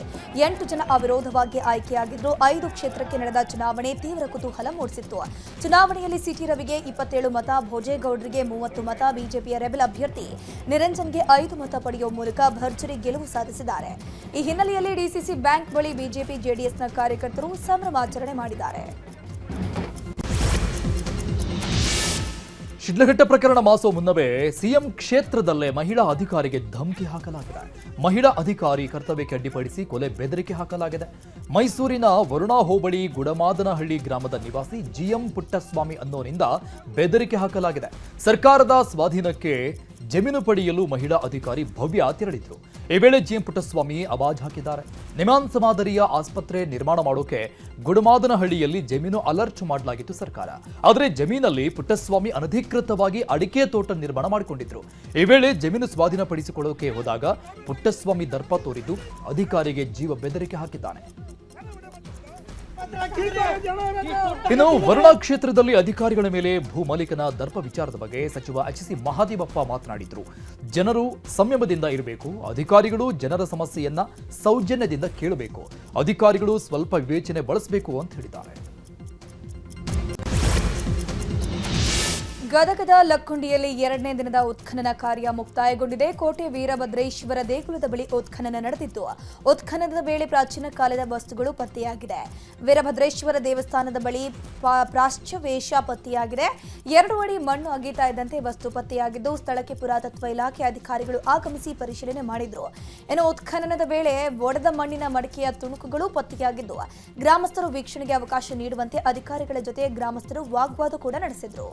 8 ಜನ ಅವಿರೋಧವಾಗಿ ಆಯ್ಕೆಯಾಗಿದ್ರು. 5 ಕ್ಷೇತ್ರಕ್ಕೆ ನಡೆದ ಚುನಾವಣೆ ತೀವ್ರ ಕುತೂಹಲ ಮೂಡಿಸಿತ್ತು. ಚುನಾವಣೆಯಲ್ಲಿ ಸಿಟಿ ರವಿಗೆ 27 ಮತ, ಭೋಜೇಗೌಡರಿಗೆ 30 ಮತ, ಬಿಜೆಪಿಯ ರೆಬೆಲ್ ಅಭ್ಯರ್ಥಿ ನಿರಂಜನ್ಗೆ 5 ಮತ ಪಡೆಯುವ ಮೂಲಕ ಭರ್ಜರಿ ಗೆಲುವು ಸಾಧಿಸಿದ್ದಾರೆ. ಈ ಹಿನ್ನೆಲೆಯಲ್ಲಿ ಡಿಸಿಸಿ ಬ್ಯಾಂಕ್ ಬಳಿ ಬಿಜೆಪಿ ಜೆಡಿಎಸ್ನ ಕಾರ್ಯಕರ್ತರು ಸಂಭ್ರಮಾಚರಣೆ ಮಾಡಿದ್ದಾರೆ. ಶಿಡ್ಲಘಟ್ಟ ಪ್ರಕರಣ ಮಾಸೋ ಮುನ್ನವೇ ಸಿಎಂ ಕ್ಷೇತ್ರದಲ್ಲೇ ಮಹಿಳಾ ಅಧಿಕಾರಿಗೆ ಧಮಕಿ ಹಾಕಲಾಗಿದೆ. ಮಹಿಳಾ ಅಧಿಕಾರಿ ಕರ್ತವ್ಯಕ್ಕೆ ಅಡ್ಡಿಪಡಿಸಿ ಕೊಲೆ ಬೆದರಿಕೆ ಹಾಕಲಾಗಿದೆ. ಮೈಸೂರಿನ ವರುಣಾ ಹೋಬಳಿ ಗುಡಮಾದನಹಳ್ಳಿ ಗ್ರಾಮದ ನಿವಾಸಿ ಜಿಎಂ ಪುಟ್ಟಸ್ವಾಮಿ ಅನ್ನೋನಿಂದ ಬೆದರಿಕೆ ಹಾಕಲಾಗಿದೆ. ಸರ್ಕಾರದ ಸ್ವಾಧೀನಕ್ಕೆ ಜಮೀನು ಪಡೆಯಲು ಮಹಿಳಾ ಅಧಿಕಾರಿ ಭವ್ಯ ತೆರಳಿದ್ರು. ಈ ವೇಳೆ ಜಿಎಂ ಪುಟ್ಟಸ್ವಾಮಿ ಆವಾಜ್ ಹಾಕಿದ್ದಾರೆ. ನಿಮಾನ್ಸ್ ಮಾದರಿಯ ಆಸ್ಪತ್ರೆ ನಿರ್ಮಾಣ ಮಾಡೋಕೆ ಗುಡಮಾದನಹಳ್ಳಿಯಲ್ಲಿ ಜಮೀನು ಅಲರ್ಟ್ ಮಾಡಲಾಗಿತ್ತು ಸರ್ಕಾರ. ಆದರೆ ಜಮೀನಲ್ಲಿ ಪುಟ್ಟಸ್ವಾಮಿ ಅನಧಿಕೃತವಾಗಿ ಅಡಿಕೆ ತೋಟ ನಿರ್ಮಾಣ ಮಾಡಿಕೊಂಡಿದ್ರು. ಈ ವೇಳೆ ಜಮೀನು ಸ್ವಾಧೀನಪಡಿಸಿಕೊಳ್ಳೋಕೆ ಹೋದಾಗ ಪುಟ್ಟಸ್ವಾಮಿ ದರ್ಪ ತೋರಿದ್ದು ಅಧಿಕಾರಿಗೆ ಜೀವ ಬೆದರಿಕೆ ಹಾಕಿದ್ದಾನೆ. ಇನ್ನು ವರುಣಾ ಕ್ಷೇತ್ರದಲ್ಲಿ ಅಧಿಕಾರಿಗಳ ಮೇಲೆ ಭೂ ಮಾಲೀಕನ ದರ್ಪ ವಿಚಾರದ ಬಗ್ಗೆ ಸಚಿವ ಎಚ್.ಸಿ. ಮಹಾದೇವಪ್ಪ ಮಾತನಾಡಿದ್ರು. ಜನರು ಸಂಯಮದಿಂದ ಇರಬೇಕು. ಅಧಿಕಾರಿಗಳು ಜನರ ಸಮಸ್ಯೆಯನ್ನ ಸೌಜನ್ಯದಿಂದ ಕೇಳಬೇಕು. ಅಧಿಕಾರಿಗಳು ಸ್ವಲ್ಪ ವಿವೇಚನೆ ಬಳಸಬೇಕು ಅಂತ ಹೇಳಿದ್ದಾರೆ. ಗದಗದ ಲಕ್ಕುಂಡಿಯಲ್ಲಿ 2ನೇ ದಿನದ ಉತ್ಖನನ ಕಾರ್ಯ ಮುಕ್ತಾಯಗೊಂಡಿದೆ. ಕೋಟೆ ವೀರಭದ್ರೇಶ್ವರ ದೇಗುಲದ ಬಳಿ ಉತ್ಖನನ ನಡೆದಿತ್ತು. ಉತ್ಖನನದ ವೇಳೆ ಪ್ರಾಚೀನ ಕಾಲದ ವಸ್ತುಗಳು ಪತ್ತೆಯಾಗಿದೆ. ವೀರಭದ್ರೇಶ್ವರ ದೇವಸ್ಥಾನದ ಬಳಿ ಪ್ರಾಚ್ಯವೇಷ ಪತ್ತೆಯಾಗಿದೆ. 2 ಅಡಿ ಮಣ್ಣು ಅಗೀತಾ ಇದ್ದಂತೆ ವಸ್ತು ಪತ್ತೆಯಾಗಿದ್ದು ಸ್ಥಳಕ್ಕೆ ಪುರಾತತ್ವ ಇಲಾಖೆ ಅಧಿಕಾರಿಗಳು ಆಗಮಿಸಿ ಪರಿಶೀಲನೆ ಮಾಡಿದ್ರು. ಇನ್ನು ಉತ್ಖನನದ ವೇಳೆ ಒಡೆದ ಮಣ್ಣಿನ ಮಡಿಕೆಯ ತುಣುಕುಗಳು ಪತ್ತೆಯಾಗಿದ್ದು ಗ್ರಾಮಸ್ಥರು ವೀಕ್ಷಣೆಗೆ ಅವಕಾಶ ನೀಡುವಂತೆ ಅಧಿಕಾರಿಗಳ ಜೊತೆ ಗ್ರಾಮಸ್ಥರು ವಾಗ್ವಾದ ಕೂಡ ನಡೆಸಿದ್ರು.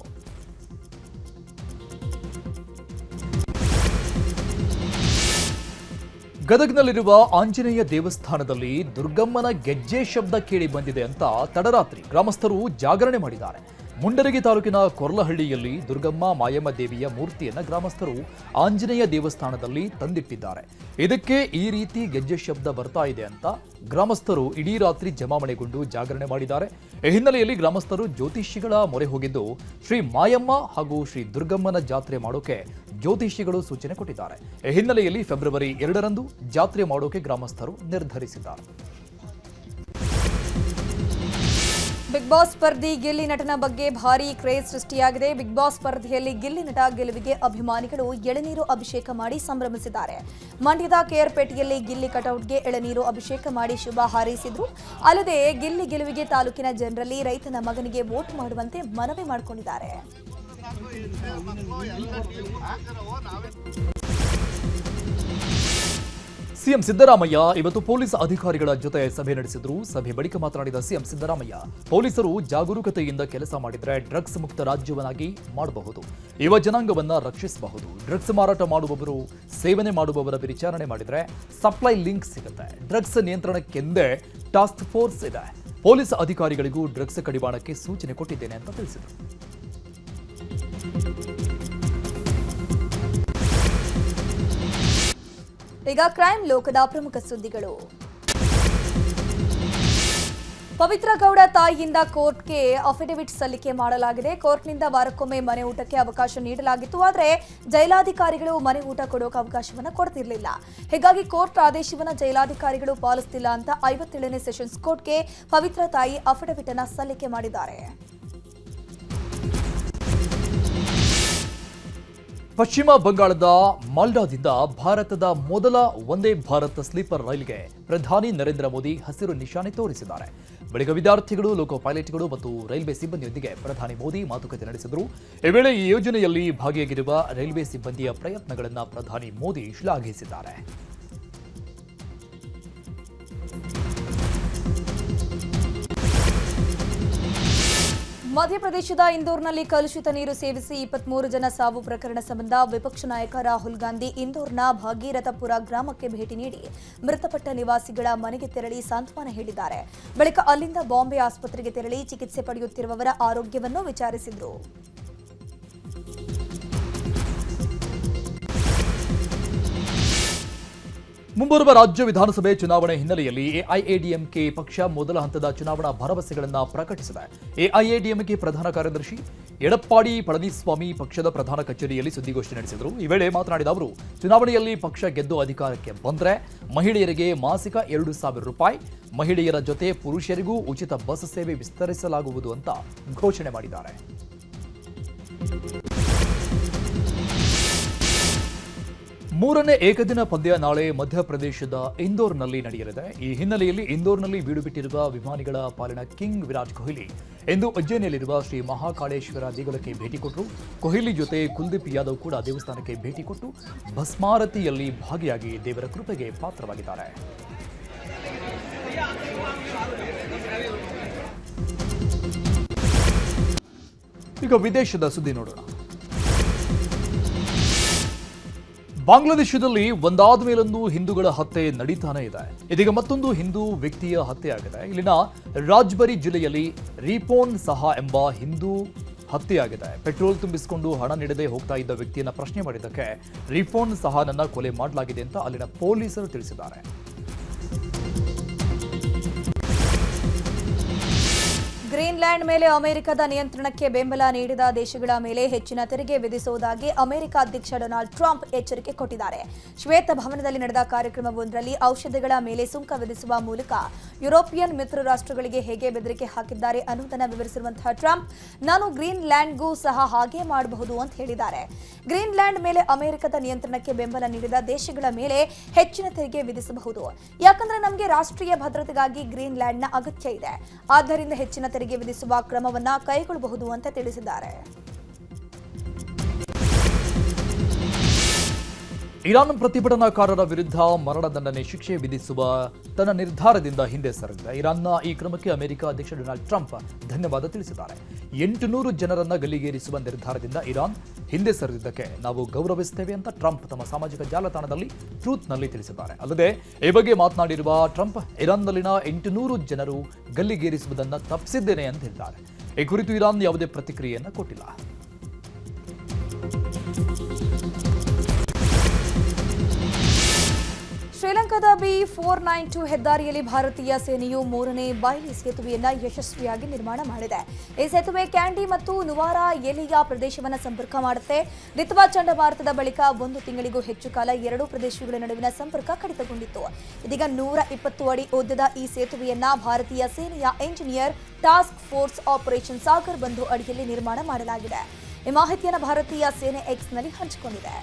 ಗದಗ್ನಲ್ಲಿರುವ ಆಂಜನೇಯ ದೇವಸ್ಥಾನದಲ್ಲಿ ದುರ್ಗಮ್ಮನ ಗೆಜ್ಜೆ ಶಬ್ದ ಕೇಳಿ ಬಂದಿದೆ ಅಂತ ತಡರಾತ್ರಿ ಗ್ರಾಮಸ್ಥರು ಜಾಗರಣೆ ಮಾಡಿದ್ದಾರೆ. ಮುಂಡರಗಿ ತಾಲೂಕಿನ ಕೊರ್ಲಹಳ್ಳಿಯಲ್ಲಿ ದುರ್ಗಮ್ಮ ಮಾಯಮ್ಮ ದೇವಿಯ ಮೂರ್ತಿಯನ್ನು ಗ್ರಾಮಸ್ಥರು ಆಂಜನೇಯ ದೇವಸ್ಥಾನದಲ್ಲಿ ತಂದಿಟ್ಟಿದ್ದಾರೆ. ಇದಕ್ಕೆ ಈ ರೀತಿ ಗೆಜ್ಜೆ ಶಬ್ದ ಬರ್ತಾ ಇದೆ ಅಂತ ಗ್ರಾಮಸ್ಥರು ಇಡೀ ರಾತ್ರಿ ಜಮಾವಣೆಗೊಂಡು ಜಾಗರಣೆ ಮಾಡಿದ್ದಾರೆ. ಈ ಹಿನ್ನೆಲೆಯಲ್ಲಿ ಗ್ರಾಮಸ್ಥರು ಜ್ಯೋತಿಷಿಗಳ ಮೊರೆ ಹೋಗಿದ್ದು ಶ್ರೀ ಮಾಯಮ್ಮ ಹಾಗೂ ಶ್ರೀ ದುರ್ಗಮ್ಮನ ಜಾತ್ರೆ ಮಾಡೋಕೆ ಜ್ಯೋತಿಷಿಗಳು ಸೂಚನೆ ಕೊಟ್ಟಿದ್ದಾರೆ. ಈ ಹಿನ್ನೆಲೆಯಲ್ಲಿ ಫೆಬ್ರವರಿ 2ರಂದು ಜಾತ್ರೆ ಮಾಡೋಕೆ ಗ್ರಾಮಸ್ಥರು ನಿರ್ಧರಿಸಿದ್ದಾರೆ. ಬಿಗ್ ಬಾಸ್ ಸ್ಪರ್ಧಿ ಗಿಲ್ಲಿ ನಟನ ಬಗ್ಗೆ ಭಾರೀ ಕ್ರೇಜ್ ಸೃಷ್ಟಿಯಾಗಿದೆ. ಬಿಗ್ ಬಾಸ್ ಸ್ಪರ್ಧೆಯಲ್ಲಿ ಗಿಲ್ಲಿ ನಟ ಗೆಲುವಿಗೆ ಅಭಿಮಾನಿಗಳು ಎಳನೀರು ಅಭಿಷೇಕ ಮಾಡಿ ಸಂಭ್ರಮಿಸಿದ್ದಾರೆ. ಮಂಡ್ಯದ ಕೆಆರ್ಪೇಟೆಯಲ್ಲಿ ಗಿಲ್ಲಿ ಕಟೌಟ್ಗೆ ಎಳನೀರು ಅಭಿಷೇಕ ಮಾಡಿ ಶುಭ ಹಾರೈಸಿದ್ರು. ಅಲ್ಲದೆ ಗಿಲ್ಲಿ ಗೆಲುವಿಗೆ ತಾಲೂಕಿನ ಜನರಲ್ಲಿ ರೈತನ ಮಗನಿಗೆ ವೋಟ್ ಮಾಡುವಂತೆ ಮನವಿ ಮಾಡಿಕೊಂಡಿದ್ದಾರೆ. ಸಿಎಂ ಸಿದ್ದರಾಮಯ್ಯ ಇವತ್ತು ಪೊಲೀಸ್ ಅಧಿಕಾರಿಗಳ ಜೊತೆ ಸಭೆ ನಡೆಸಿದ್ರು. ಸಭೆ ಬಳಿಕ ಮಾತನಾಡಿದ ಸಿಎಂ ಸಿದ್ದರಾಮಯ್ಯ, ಪೊಲೀಸರು ಜಾಗರೂಕತೆಯಿಂದ ಕೆಲಸ ಮಾಡಿದರೆ ಡ್ರಗ್ಸ್ ಮುಕ್ತ ರಾಜ್ಯವನ್ನಾಗಿ ಮಾಡಬಹುದು, ಯುವ ಜನಾಂಗವನ್ನ ರಕ್ಷಿಸಬಹುದು. ಡ್ರಗ್ಸ್ ಮಾರಾಟ ಮಾಡುವವರು, ಸೇವನೆ ಮಾಡುವವರ ವಿಚಾರಣೆ ಮಾಡಿದರೆ ಸಪ್ಲೈ ಲಿಂಕ್ ಸಿಗುತ್ತೆ. ಡ್ರಗ್ಸ್ ನಿಯಂತ್ರಣಕ್ಕೆಂದೇ ಟಾಸ್ಕ್ ಫೋರ್ಸ್ ಇದೆ. ಪೊಲೀಸ್ ಅಧಿಕಾರಿಗಳಿಗೂ ಡ್ರಗ್ಸ್ ಕಡಿವಾಣಕ್ಕೆ ಸೂಚನೆ ಕೊಟ್ಟಿದ್ದೇನೆ ಅಂತ ತಿಳಿಸಿದರು. ಈಗ ಕ್ರೈಮ್ ಲೋಕದ ಪ್ರಮುಖ ಸುದ್ದಿಗಳು. ಪವಿತ್ರ ಗೌಡ ತಾಯಿಯಿಂದ ಕೋರ್ಟ್ಗೆ ಅಫಿಡವಿಟ್ ಸಲ್ಲಿಕೆ ಮಾಡಲಾಗಿದೆ. ಕೋರ್ಟ್ನಿಂದ ವಾರಕ್ಕೊಮ್ಮೆ ಮನೆ ಊಟಕ್ಕೆ ಅವಕಾಶ ನೀಡಲಾಗಿತ್ತು. ಆದರೆ ಜೈಲಾಧಿಕಾರಿಗಳು ಮನೆ ಊಟ ಕೊಡೋಕೆ ಅವಕಾಶವನ್ನು ಕೊಡ್ತಿರ್ಲಿಲ್ಲ. ಹೀಗಾಗಿ ಕೋರ್ಟ್ ಆದೇಶವನ್ನು ಜೈಲಾಧಿಕಾರಿಗಳು ಪಾಲಿಸ್ತಿಲ್ಲ ಅಂತ 57ನೇ ಸೆಷನ್ಸ್ ಕೋರ್ಟ್ಗೆ ಪವಿತ್ರ ತಾಯಿ ಅಫಿಡವಿಟ್ ಅನ್ನು ಸಲ್ಲಿಕೆ ಮಾಡಿದ್ದಾರೆ. ಪಶ್ಚಿಮ ಬಂಗಾಳದ ಮಾಲ್ಡಾದಿಂದ ಭಾರತದ ಮೊದಲ ವಂದೇ ಭಾರತ್ ಸ್ಲೀಪರ್ ರೈಲಿಗೆ ಪ್ರಧಾನಿ ನರೇಂದ್ರ ಮೋದಿ ಹಸಿರು ನಿಶಾನೆ ತೋರಿಸಿದ್ದಾರೆ. ಬಳಿಕ ವಿದ್ಯಾರ್ಥಿಗಳು, ಲೋಕೋ ಪೈಲಟ್ಗಳು ಮತ್ತು ರೈಲ್ವೆ ಸಿಬ್ಬಂದಿಯೊಂದಿಗೆ ಪ್ರಧಾನಿ ಮೋದಿ ಮಾತುಕತೆ ನಡೆಸಿದರು. ಈ ವೇಳೆ ಈ ಯೋಜನೆಯಲ್ಲಿ ಭಾಗಿಯಾಗಿರುವ ರೈಲ್ವೆ ಸಿಬ್ಬಂದಿಯ ಪ್ರಯತ್ನಗಳನ್ನು ಪ್ರಧಾನಿ ಮೋದಿ ಶ್ಲಾಘಿಸಿದ್ದಾರೆ. ಮಧ್ಯಪ್ರದೇಶದ ಇಂದೋರ್ನಲ್ಲಿ ಕಲುಷಿತ ನೀರು ಸೇವಿಸಿ 23 ಜನ ಸಾವು ಪ್ರಕರಣ ಸಂಬಂಧ ವಿಪಕ್ಷ ನಾಯಕ ರಾಹುಲ್ ಗಾಂಧಿ ಇಂದೋರ್ನ ಭಾಗೀರಥಪುರ ಗ್ರಾಮಕ್ಕೆ ಭೇಟಿ ನೀಡಿ ಮೃತಪಟ್ಟ ನಿವಾಸಿಗಳ ಮನೆಗೆ ತೆರಳಿ ಸಾಂತ್ವನ ಹೇಳಿದ್ದಾರೆ. ಬಳಿಕ ಅಲ್ಲಿಂದ ಬಾಂಬೆ ಆಸ್ಪತ್ರೆಗೆ ತೆರಳಿ ಚಿಕಿತ್ಸೆ ಪಡೆಯುತ್ತಿರುವವರ ಆರೋಗ್ಯವನ್ನು ವಿಚಾರಿಸಿದರು. ಮುಂಬರುವ ರಾಜ್ಯ ವಿಧಾನಸಭೆ ಚುನಾವಣೆ ಹಿನ್ನೆಲೆಯಲ್ಲಿ ಎಐಎಡಿಎಂಕೆ ಪಕ್ಷ ಮೊದಲ ಹಂತದ ಚುನಾವಣಾ ಭರವಸೆಗಳನ್ನು ಪ್ರಕಟಿಸಿದೆ. ಎಐಎಡಿಎಂಕೆ ಪ್ರಧಾನ ಕಾರ್ಯದರ್ಶಿ ಎಡಪ್ಪಾಡಿ ಪಳನಿಸ್ವಾಮಿ ಪಕ್ಷದ ಪ್ರಧಾನ ಕಚೇರಿಯಲ್ಲಿ ಸುದ್ದಿಗೋಷ್ಠಿ ನಡೆಸಿದರು. ಈ ವೇಳೆ ಮಾತನಾಡಿದ ಅವರು, ಚುನಾವಣೆಯಲ್ಲಿ ಪಕ್ಷ ಗೆದ್ದು ಅಧಿಕಾರಕ್ಕೆ ಬಂದರೆ ಮಹಿಳೆಯರಿಗೆ ಮಾಸಿಕ 2,000 ರೂಪಾಯಿ, ಮಹಿಳೆಯರ ಜೊತೆ ಪುರುಷರಿಗೂ ಉಚಿತ ಬಸ್ ಸೇವೆ ವಿಸ್ತರಿಸಲಾಗುವುದು ಅಂತ ಘೋಷಣೆ ಮಾಡಿದ್ದಾರೆ. ಮೂರನೇ ಏಕದಿನ ಪಂದ್ಯ ನಾಳೆ ಮಧ್ಯಪ್ರದೇಶದ ಇಂದೋರ್ನಲ್ಲಿ ನಡೆಯಲಿದೆ. ಈ ಹಿನ್ನೆಲೆಯಲ್ಲಿ ಇಂದೋರ್ನಲ್ಲಿ ಬೀಡುಬಿಟ್ಟಿರುವ ವಿಮಾನಿಗಳ ಪಾಲಿನ ಕಿಂಗ್ ವಿರಾಟ್ ಕೊಹ್ಲಿ ಇಂದು ಉಜ್ಜಯಿನಿಯಲ್ಲಿರುವ ಶ್ರೀ ಮಹಾಕಾಳೇಶ್ವರ ದೇಗುಲಕ್ಕೆ ಭೇಟಿ ಕೊಟ್ಟರು. ಕೊಹ್ಲಿ ಜೊತೆ ಕುಲ್ದೀಪ್ ಯಾದವ್ ಕೂಡ ದೇವಸ್ಥಾನಕ್ಕೆ ಭೇಟಿ ಕೊಟ್ಟು ಭಸ್ಮಾರತಿಯಲ್ಲಿ ಭಾಗಿಯಾಗಿ ದೇವರ ಕೃಪೆಗೆ ಪಾತ್ರವಾಗಿದ್ದಾರೆ. ಈಗ ವಿದೇಶದ ಸುದ್ದಿ ನೋಡೋಣ. ಬಾಂಗ್ಲಾದೇಶದಲ್ಲಿ ಒಂದಾದ ಮೇಲೊಂದು ಹಿಂದೂಗಳ ಹತ್ಯೆ ನಡೀತಾನೆ ಇದೆ. ಇದೀಗ ಮತ್ತೊಂದು ಹಿಂದೂ ವ್ಯಕ್ತಿಯ ಹತ್ಯೆಯಾಗಿದೆ. ಇಲ್ಲಿನ ರಾಜ್ಬರಿ ಜಿಲ್ಲೆಯಲ್ಲಿ ರೀಪೋನ್ ಸಹಾ ಎಂಬ ಹಿಂದೂ ಹತ್ಯೆಯಾಗಿದೆ. ಪೆಟ್ರೋಲ್ ತುಂಬಿಸಿಕೊಂಡು ಹಣ ನೀಡದೆ ಹೋಗ್ತಾ ಇದ್ದ ವ್ಯಕ್ತಿಯನ್ನ ಪ್ರಶ್ನೆ ಮಾಡಿದ್ದಕ್ಕೆ ರೀಪೋನ್ ಸಹಾನನ್ನ ಕೊಲೆ ಮಾಡಲಾಗಿದೆ ಅಂತ ಅಲ್ಲಿನ ಪೊಲೀಸರು ತಿಳಿಸಿದ್ದಾರೆ. ಗ್ರೀನ್ಲ್ಯಾಂಡ್ ಮೇಲೆ ಅಮೆರಿಕದ ನಿಯಂತ್ರಣಕ್ಕೆ ಬೆಂಬಲ ನೀಡಿದ ದೇಶಗಳ ಮೇಲೆ ಹೆಚ್ಚಿನ ತೆರಿಗೆ ವಿಧಿಸುವುದಾಗಿ ಅಮೆರಿಕ ಅಧ್ಯಕ್ಷ ಡೊನಾಲ್ಡ್ ಟ್ರಂಪ್ ಎಚ್ಚರಿಕೆ ಕೊಟ್ಟಿದ್ದಾರೆ. ಶ್ವೇತ ಭವನದಲ್ಲಿ ನಡೆದ ಕಾರ್ಯಕ್ರಮವೊಂದರಲ್ಲಿ ಔಷಧಿಗಳ ಮೇಲೆ ಸುಂಕ ವಿಧಿಸುವ ಮೂಲಕ ಯುರೋಪಿಯನ್ ಮಿತ್ರ ರಾಷ್ಟ್ರಗಳಿಗೆ ಹೇಗೆ ಬೆದರಿಕೆ ಹಾಕಿದ್ದಾರೆ ಅನ್ನುವುದನ್ನು ವಿವರಿಸಿರುವಂತಹ ಟ್ರಂಪ್, ನಾನು ಗ್ರೀನ್ಲ್ಯಾಂಡ್ಗೂ ಸಹ ಹಾಗೆ ಮಾಡಬಹುದು ಅಂತ ಹೇಳಿದ್ದಾರೆ. ಗ್ರೀನ್ಲ್ಯಾಂಡ್ ಮೇಲೆ ಅಮೆರಿಕದ ನಿಯಂತ್ರಣಕ್ಕೆ ಬೆಂಬಲ ನೀಡಿದ ದೇಶಗಳ ಮೇಲೆ ಹೆಚ್ಚಿನ ತೆರಿಗೆ ವಿಧಿಸಬಹುದು. ಯಾಕಂದ್ರೆ ನಮಗೆ ರಾಷ್ಟ್ರೀಯ ಭದ್ರತೆಗಾಗಿ ಗ್ರೀನ್ಲ್ಯಾಂಡ್ನ ಅಗತ್ಯ ಇದೆ. ಆದ್ದರಿಂದ ಹೆಚ್ಚಿನ ತೆರಿಗೆ ವಿಧಿಸುವ ಕ್ರಮವನ್ನ ಕೈಗೊಳ್ಳಬಹುದು ಅಂತ ತಿಳಿಸಿದ್ದಾರೆ. ಇರಾನ್ ಪ್ರತಿಭಟನಾಕಾರರ ವಿರುದ್ಧ ಮರಣದಂಡನೆ ಶಿಕ್ಷೆ ವಿಧಿಸುವ ತನ್ನ ನಿರ್ಧಾರದಿಂದ ಹಿಂದೆ ಸರಿದಿದೆ. ಇರಾನ್ನ ಈ ಕ್ರಮಕ್ಕೆ ಅಮೆರಿಕ ಅಧ್ಯಕ್ಷ ಡೊನಾಲ್ಡ್ ಟ್ರಂಪ್ ಧನ್ಯವಾದ ತಿಳಿಸಿದ್ದಾರೆ. 800 ಜನರನ್ನ ಗಲ್ಲಿಗೇರಿಸುವ ನಿರ್ಧಾರದಿಂದ ಇರಾನ್ ಹಿಂದೆ ಸರಿದಿದ್ದಕ್ಕೆ ನಾವು ಗೌರವಿಸುತ್ತೇವೆ ಅಂತ ಟ್ರಂಪ್ ತಮ್ಮ ಸಾಮಾಜಿಕ ಜಾಲತಾಣದಲ್ಲಿ ಟ್ರೂತ್ನಲ್ಲಿ ತಿಳಿಸಿದ್ದಾರೆ. ಅಲ್ಲದೆ ಈ ಬಗ್ಗೆ ಮಾತನಾಡಿರುವ ಟ್ರಂಪ್, ಇರಾನ್ನಲ್ಲಿನ 800 ಜನರು ಗಲ್ಲಿಗೇರಿಸುವುದನ್ನು ತಪ್ಪಿಸಿದ್ದೇನೆ ಅಂತ ಹೇಳಿದ್ದಾರೆ. ಈ ಕುರಿತು ಇರಾನ್ ಯಾವುದೇ ಪ್ರತಿಕ್ರಿಯೆಯನ್ನು ಕೊಟ್ಟಿಲ್ಲ. ಶ್ರೀಲಂಕಾದ B492 ಹೆದ್ದಾರಿಯಲ್ಲಿ ಭಾರತೀಯ ಸೇನೆಯು 3ನೇ ಬಯಲಿ ಸೇತುವೆಯನ್ನ ಯಶಸ್ವಿಯಾಗಿ ನಿರ್ಮಾಣ ಮಾಡಿದೆ. ಈ ಸೇತುವೆ ಕ್ಯಾಂಡಿ ಮತ್ತು ನುವಾರಾ ಎಲಿಯಾ ಪ್ರದೇಶವನ್ನು ಸಂಪರ್ಕ ಮಾಡುತ್ತೆ. ದಿತ್ವಾ ಚಂಡಮಾರುತದ ಬಳಿಕ 1 ತಿಂಗಳಿಗೂ ಹೆಚ್ಚು ಕಾಲ ಎರಡೂ ಪ್ರದೇಶಗಳ ನಡುವಿನ ಸಂಪರ್ಕ ಕಡಿತಗೊಂಡಿತ್ತು. ಇದೀಗ 120 ಅಡಿ ಉದ್ದದ ಈ ಸೇತುವೆಯನ್ನ ಭಾರತೀಯ ಸೇನೆಯ engineer task force operation Sagar ಬಂಧು ಅಡಿಯಲ್ಲಿ ನಿರ್ಮಾಣ ಮಾಡಲಾಗಿದೆ. ಈ ಮಾಹಿತಿಯನ್ನು ಭಾರತೀಯ ಸೇನೆ ಎಕ್ಸ್ನಲ್ಲಿ ಹಂಚಿಕೊಂಡಿದೆ.